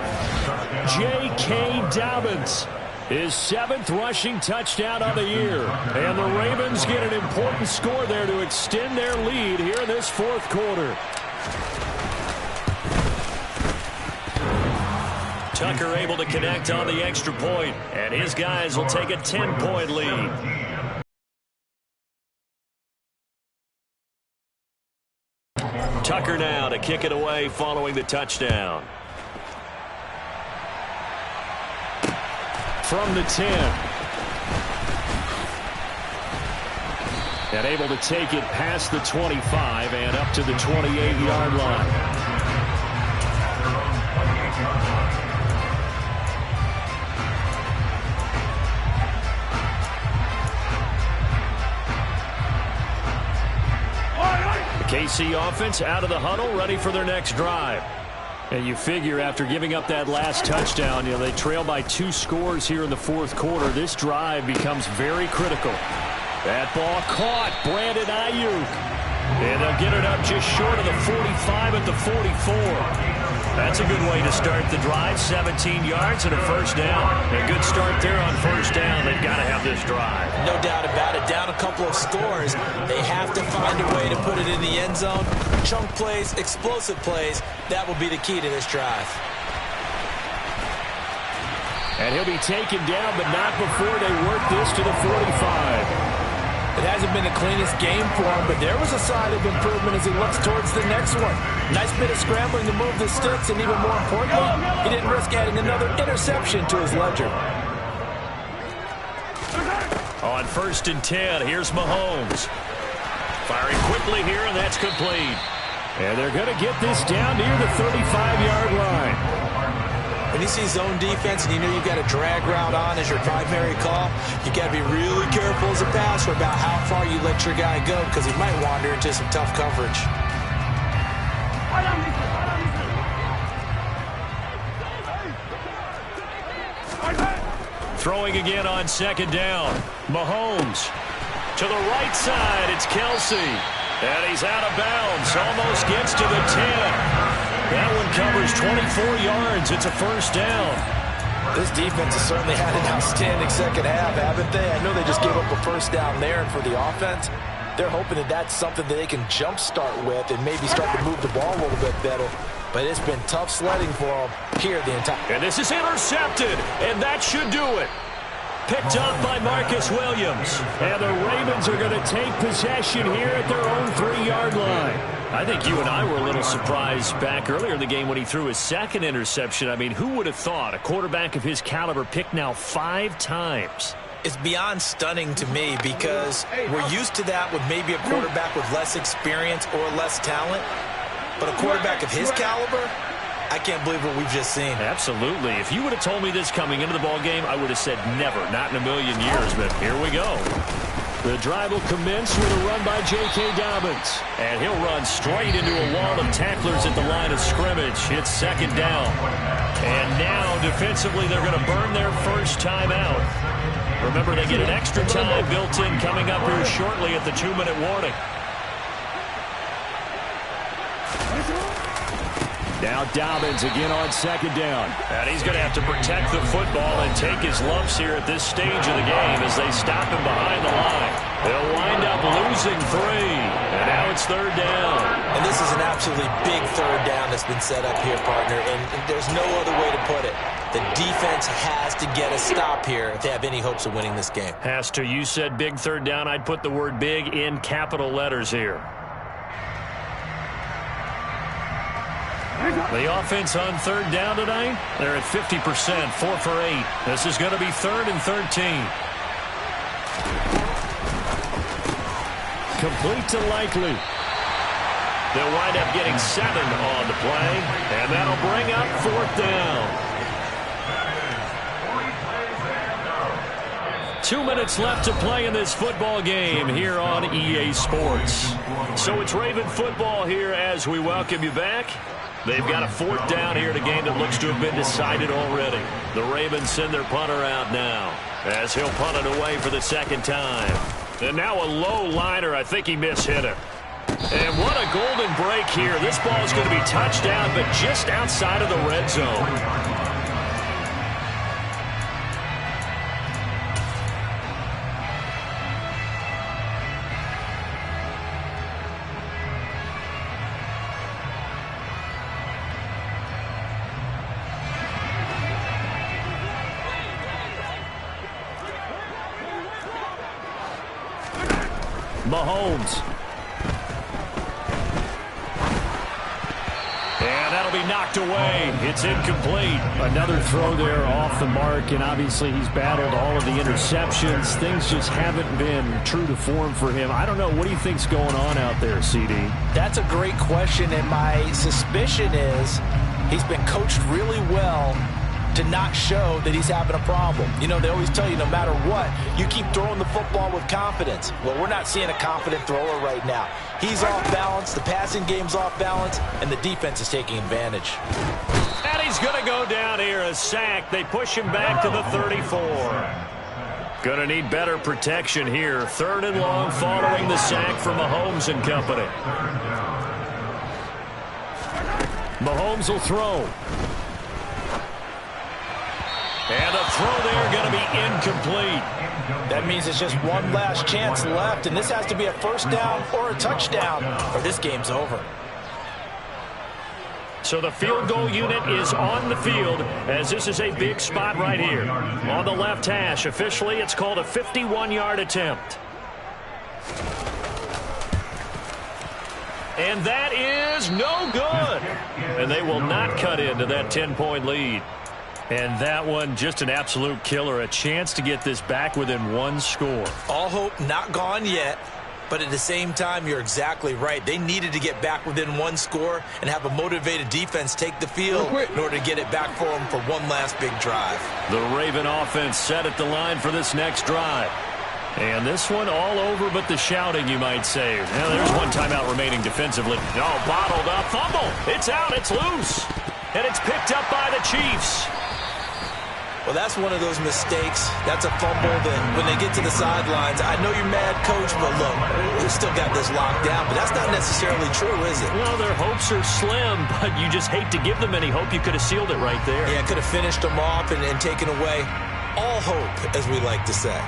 J.K. Dobbins His 7th rushing touchdown of the year. And the Ravens get an important score there to extend their lead here in this 4th quarter. Tucker able to connect on the extra point, and his guys will take a 10-point lead. Tucker now to kick it away following the touchdown. From the 10. And able to take it past the 25 and up to the 28-yard line. KC offense out of the huddle, ready for their next drive. And you figure after giving up that last touchdown, they trail by 2 scores here in the 4th quarter. This drive becomes very critical. That ball caught. Brandon Ayuk. And they'll get it up just short of the 45 at the 44. That's a good way to start the drive. 17 yards and a first down. A good start there on first down. They've got to have this drive. No doubt about it. Down a couple of scores. They have to find a way to put it in the end zone. Chunk plays, explosive plays. That will be the key to this drive. And he'll be taken down, but not before they work this to the 45. It hasn't been the cleanest game for him, but there was a sign of improvement as he looks towards the next one. Nice bit of scrambling to move the sticks, and even more importantly, he didn't risk adding another interception to his ledger. On 1st and 10, here's Mahomes. Firing quickly here, and that's complete. And they're going to get this down near the 35-yard line. When you see zone defense and you know you've got a drag route on as your primary call, you've got to be really careful as a passer about how far you let your guy go because he might wander into some tough coverage. Throwing again on 2nd down. Mahomes to the right side. It's Kelsey. And he's out of bounds. Almost gets to the 10. That one covers 24 yards. It's a first down. This defense has certainly had an outstanding second half, haven't they? I know they just gave up a first down there, and for the offense, they're hoping that that's something that they can jumpstart with and maybe start to move the ball a little bit better. But it's been tough sledding for them here the entire. And this is intercepted, and that should do it. Picked up by Marcus Williams. And the Ravens are going to take possession here at their own 3-yard line. I think you and I were a little surprised back earlier in the game when he threw his 2nd interception. I mean, who would have thought a quarterback of his caliber picked now 5 times? It's beyond stunning to me because we're used to that with maybe a quarterback with less experience or less talent. But a quarterback of his caliber, I can't believe what we've just seen. Absolutely. If you would have told me this coming into the ball game, I would have said never, not in a million years. But here we go. The drive will commence with a run by J.K. Dobbins. And he'll run straight into a wall of tacklers at the line of scrimmage. It's 2nd down. And now, defensively, they're going to burn their first time out. Remember, they get an extra time built in coming up here shortly at the 2-minute warning. Now Dobbins again on 2nd down. And he's going to have to protect the football and take his lumps here at this stage of the game as they stop him behind the line. They'll wind up losing 3. And now it's 3rd down. And this is an absolutely big 3rd down that's been set up here, partner. And there's no other way to put it. The defense has to get a stop here if they have any hopes of winning this game. Has to. You said big 3rd down. I'd put the word big in capital letters here. The offense on 3rd down tonight, they're at 50%, 4 for 8. This is going to be 3rd and 13. Complete to Likely. They'll wind up getting 7 on the play, and that'll bring up 4th down. 2 minutes left to play in this football game here on EA Sports. So it's Raven football here as we welcome you back. They've got a 4th down here in a game that looks to have been decided already. The Ravens send their punter out now as he'll punt it away for the 2nd time. And now a low liner. I think he mishit it. And what a golden break here. This ball is going to be touchdown, but just outside of the red zone. Mahomes. And that'll be knocked away. It's incomplete. Another throw there off the mark, and obviously he's battled all of the interceptions. Things just haven't been true to form for him. I don't know. What do you think's going on out there, CD? That's a great question, and my suspicion is he's been coached really well to not show that he's having a problem. You know, they always tell you no matter what, you keep throwing the football with confidence. Well, we're not seeing a confident thrower right now. He's off balance, the passing game's off balance, and the defense is taking advantage. And he's going to go down here, a sack. They push him back to the 34. Going to need better protection here. 3rd and long following the sack from Mahomes and company. Mahomes will throw. And a throw there going to be incomplete. That means it's just one last chance left, and this has to be a first down or a touchdown, or this game's over. So the field goal unit is on the field, as this is a big spot right here. On the left hash, officially it's called a 51-yard attempt. And that is no good. And they will not cut into that 10-point lead. And that one, just an absolute killer. A chance to get this back within 1 score. All hope not gone yet, but at the same time, you're exactly right. They needed to get back within 1 score and have a motivated defense take the field in order to get it back for them for one last big drive. The Raven offense set at the line for this next drive. And this one all over but the shouting, you might say. Now, there's one timeout remaining defensively. Oh, bottled up. Fumble. It's out. It's loose. And it's picked up by the Chiefs. Well, that's one of those mistakes. That's a fumble that when they get to the sidelines, I know you're mad, Coach, but look, we still got this locked down. But that's not necessarily true, is it? Well, their hopes are slim, but you just hate to give them any hope. You could have sealed it right there. Yeah, could have finished them off and taken away all hope, as we like to say.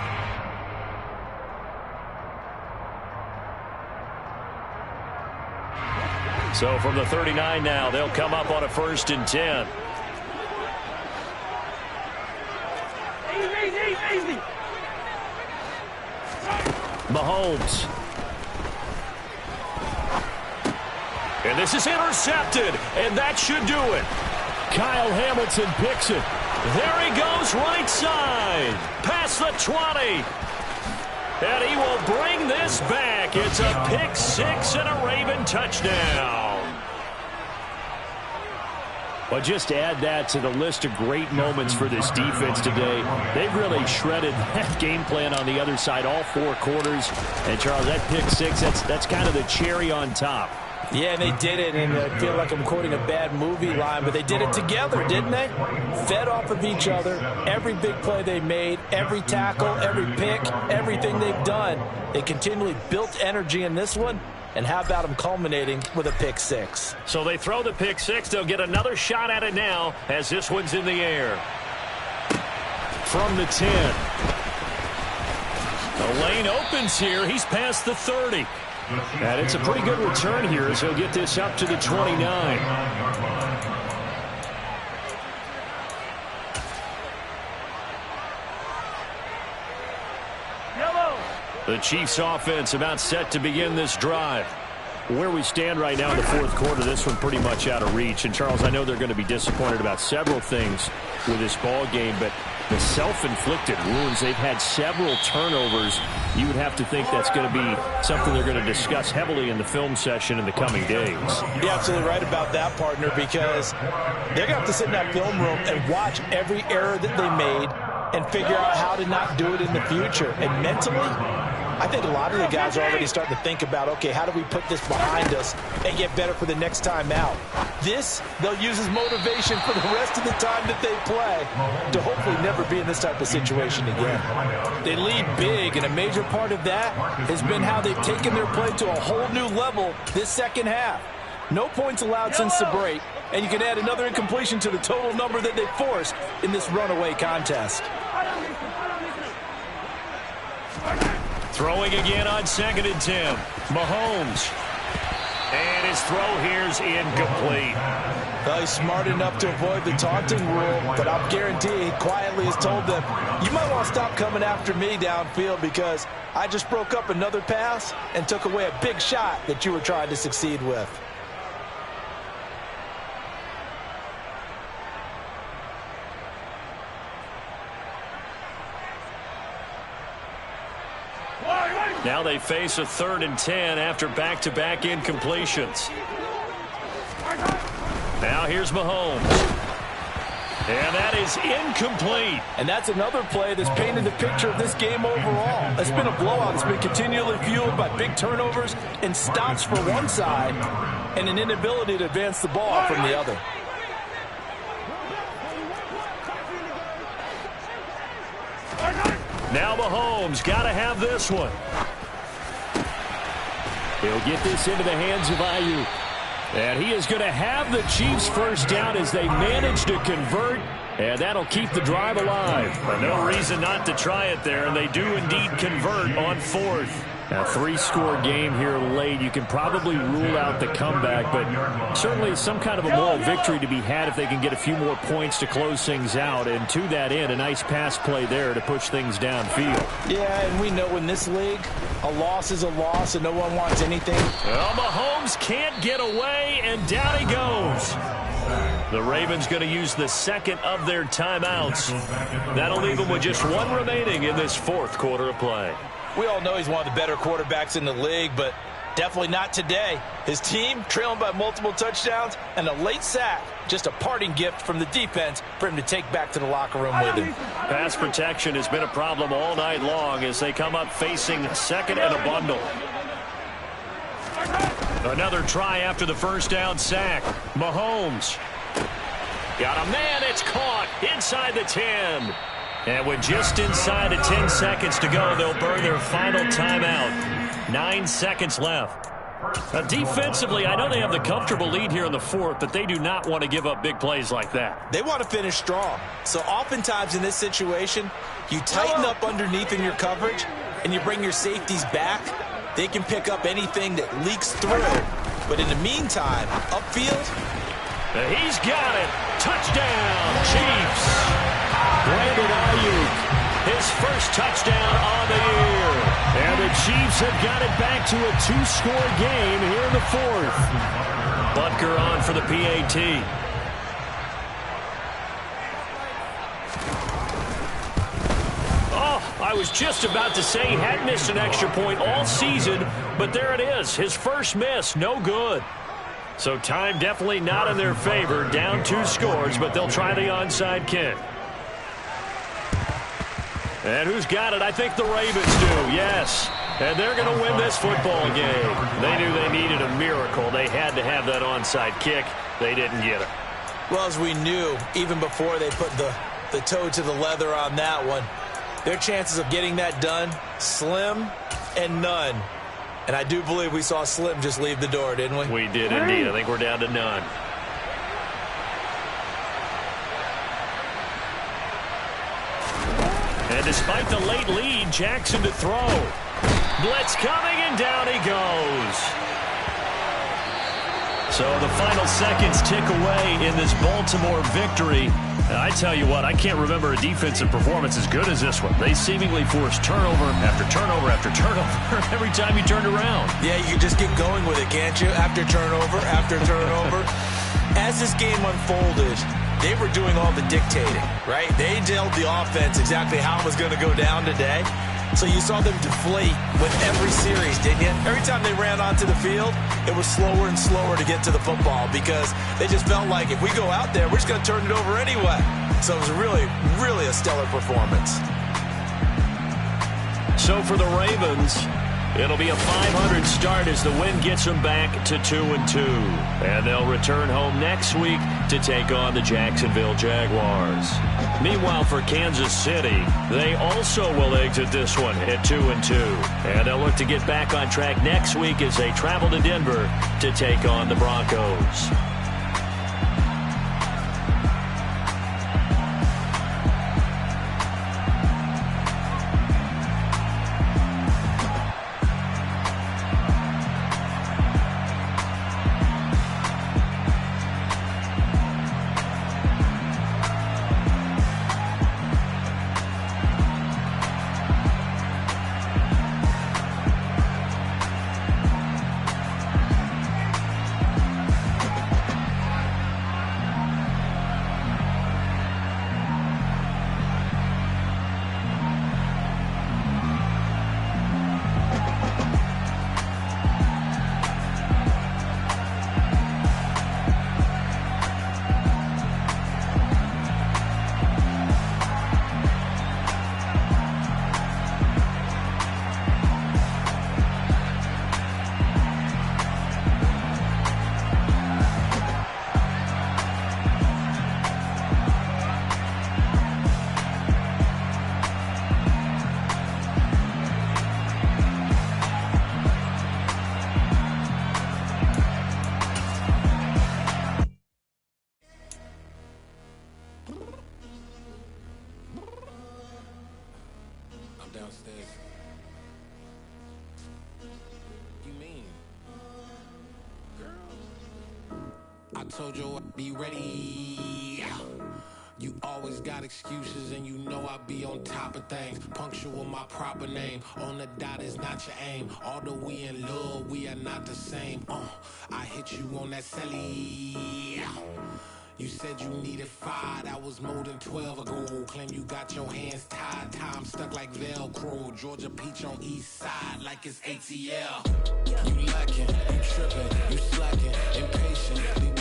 So from the 39 now, they'll come up on a 1st and 10. Mahomes. And this is intercepted, and that should do it. Kyle Hamilton picks it. There he goes, right side. Past the 20. And he will bring this back. It's a pick 6 and a Raven touchdown. Well, just to add that to the list of great moments for this defense today, they've really shredded that game plan on the other side all 4 quarters. And, Charles, that pick 6, that's kind of the cherry on top. Yeah, and they did it, and I feel like I'm quoting a bad movie line, but they did it together, didn't they? Fed off of each other. Every big play they made, every tackle, every pick, everything they've done. They continually built energy in this one. And how about them culminating with a pick 6? So they throw the pick 6. They'll get another shot at it now as this one's in the air. From the 10. The lane opens here. He's past the 30. And it's a pretty good return here as he'll get this up to the 29. The Chiefs offense about set to begin this drive. Where we stand right now in the 4th quarter, this one pretty much out of reach. And, Charles, I know they're going to be disappointed about several things with this ball game, but the self-inflicted wounds, they've had several turnovers. You would have to think that's going to be something they're going to discuss heavily in the film session in the coming days. You're absolutely right about that, partner, because they're going to have to sit in that film room and watch every error that they made and figure out how to not do it in the future. And mentally, I think a lot of the guys are already starting to think about, okay, how do we put this behind us and get better for the next time out? This, they'll use as motivation for the rest of the time that they play to hopefully never be in this type of situation again. They lead big, and a major part of that has been how they've taken their play to a whole new level this second half. No points allowed since the break, and you can add another incompletion to the total number that they forced in this runaway contest. Throwing again on 2nd and 10. Mahomes. And his throw here's incomplete. Well, he's smart enough to avoid the taunting rule, but I'll guarantee he quietly has told them, you might want to stop coming after me downfield because I just broke up another pass and took away a big shot that you were trying to succeed with. Now they face a 3rd and 10 after back-to-back incompletions. Now here's Mahomes. And that is incomplete. And that's another play that's painted the picture of this game overall. It's been a blowout. It's been continually fueled by big turnovers and stops for one side and an inability to advance the ball from the other. Now Mahomes got to have this one. He'll get this into the hands of Ayuk. And he is going to have the Chiefs first down as they manage to convert. And that'll keep the drive alive. But no reason not to try it there. And they do indeed convert on 4th. A 3-score game here late. You can probably rule out the comeback, but certainly some kind of a moral victory to be had if they can get a few more points to close things out. And to that end, a nice pass play there to push things downfield. Yeah, and we know in this league, a loss is a loss and no one wants anything. Well, Mahomes can't get away, and down he goes. The Ravens going to use the second of their timeouts. That'll leave them with just one remaining in this 4th quarter of play. We all know he's one of the better quarterbacks in the league, but definitely not today. His team trailing by multiple touchdowns and a late sack. Just a parting gift from the defense for him to take back to the locker room with him. Pass protection has been a problem all night long as they come up facing 2nd and a bundle. Another try after the first down sack. Mahomes. Got a man, it's caught inside the 10. And with just inside of 10 seconds to go, they'll burn their final timeout. 9 seconds left. Defensively, I know they have the comfortable lead here in the 4th, but they do not want to give up big plays like that. They want to finish strong. So oftentimes in this situation, you tighten up underneath in your coverage, and you bring your safeties back. They can pick up anything that leaks through. But in the meantime, upfield. He's got it. Touchdown, Chiefs. Brandon Ayuk, his first touchdown on the year. And the Chiefs have got it back to a 2-score game here in the 4th. Butker on for the PAT. Oh, I was just about to say he had missed an extra point all season, but there it is. His first miss, no good. So time definitely not in their favor. Down 2 scores, but they'll try the onside kick. And who's got it? I think the Ravens do, yes. And they're going to win this football game. They knew they needed a miracle. They had to have that onside kick. They didn't get it. Well, as we knew, even before they put the toe to the leather on that one, their chances of getting that done, slim and none. And I do believe we saw Slim just leave the door, didn't we? We did indeed. I think we're down to none. And despite the late lead, Jackson to throw. Blitz coming, and down he goes. So the final seconds tick away in this Baltimore victory. And I tell you what, I can't remember a defensive performance as good as this one. They seemingly forced turnover after turnover after turnover every time you turned around. Yeah, you can just get going with it, can't you? After turnover, after turnover. As this game unfolded, they were doing all the dictating, right? They told the offense exactly how it was going to go down today. So you saw them deflate with every series, didn't you? Every time they ran onto the field, it was slower and slower to get to the football because they just felt like if we go out there, we're just going to turn it over anyway. So it was really, really a stellar performance. So for the Ravens, it'll be a 500 start as the win gets them back to 2-2. And they'll return home next week to take on the Jacksonville Jaguars. Meanwhile, for Kansas City, they also will exit this one at 2-2. And they'll look to get back on track next week as they travel to Denver to take on the Broncos. downstairs. You mean? Girl. I told you I'd be ready. You always got excuses and you know I be on top of things. Punctual my proper name. On the dot is not your aim. Although we in love, we are not the same. I hit you on that celly. You said you needed 5, that was more than 12 ago. Claim you got your hands tied, time stuck like Velcro. Georgia Peach on east side like it's ATL. You lacking, you tripping, you slacking, impatient.